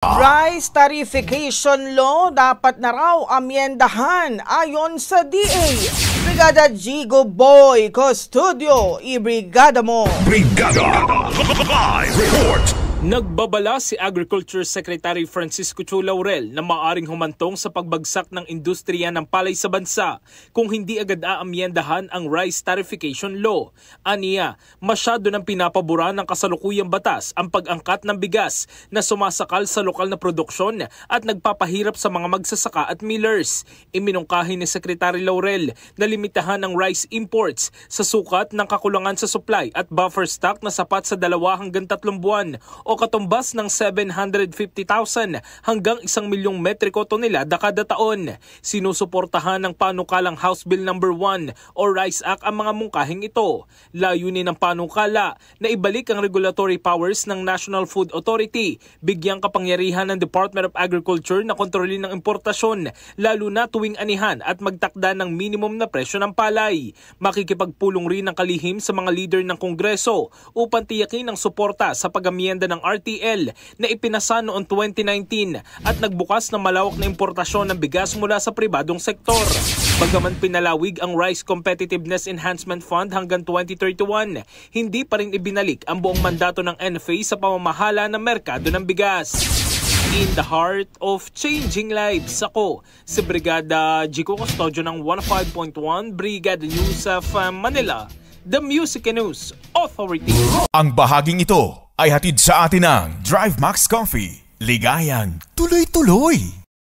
Rice Tarification Law dapat na raw amyendahan ayon sa DA. Brigada Jigo Boy Custodio, ibrigada mo. Brigada Live Report. Nagbabala si Agriculture Secretary Francisco Chu Laurel na maaring humantong sa pagbagsak ng industriya ng palay sa bansa kung hindi agad aamyendahan ang Rice Tarification Law. Aniya, masyado nang pinapabura ng kasalukuyang batas ang pag-angkat ng bigas na sumasakal sa lokal na produksyon at nagpapahirap sa mga magsasaka at millers. Iminungkahi ni Secretary Laurel na limitahan ang rice imports sa sukat ng kakulangan sa supply at buffer stock na sapat sa 2 hanggang 3 buwan o katumbas ng 750,000 hanggang 1 milyong metriko tonelada kada taon. Sinusuportahan ng panukalang House Bill No. 1 o Rice Act ang mga mungkahing ito. Layunin ng panukala na ibalik ang regulatory powers ng National Food Authority, bigyang kapangyarihan ng Department of Agriculture na kontrolin ng importasyon, lalo na tuwing anihan at magtakda ng minimum na presyo ng palay. Makikipagpulong rin ng kalihim sa mga leader ng Kongreso upang tiyakin ang suporta sa pag-amyenda ng RTL na ipinasa noong 2019 at nagbukas ng malawak na importasyon ng bigas mula sa pribadong sektor. Bagaman pinalawig ang Rice Competitiveness Enhancement Fund hanggang 2031, hindi pa rin ibinalik ang buong mandato ng NFA sa pamamahala ng merkado ng bigas. In the heart of changing lives, ako si Brigada Jigo Custodio ng 105.1 Brigada News of Manila, the Music and News Authority. Ang bahaging ito ay hatid sa atin ng Drive Max Coffee. Ligayang tuloy-tuloy.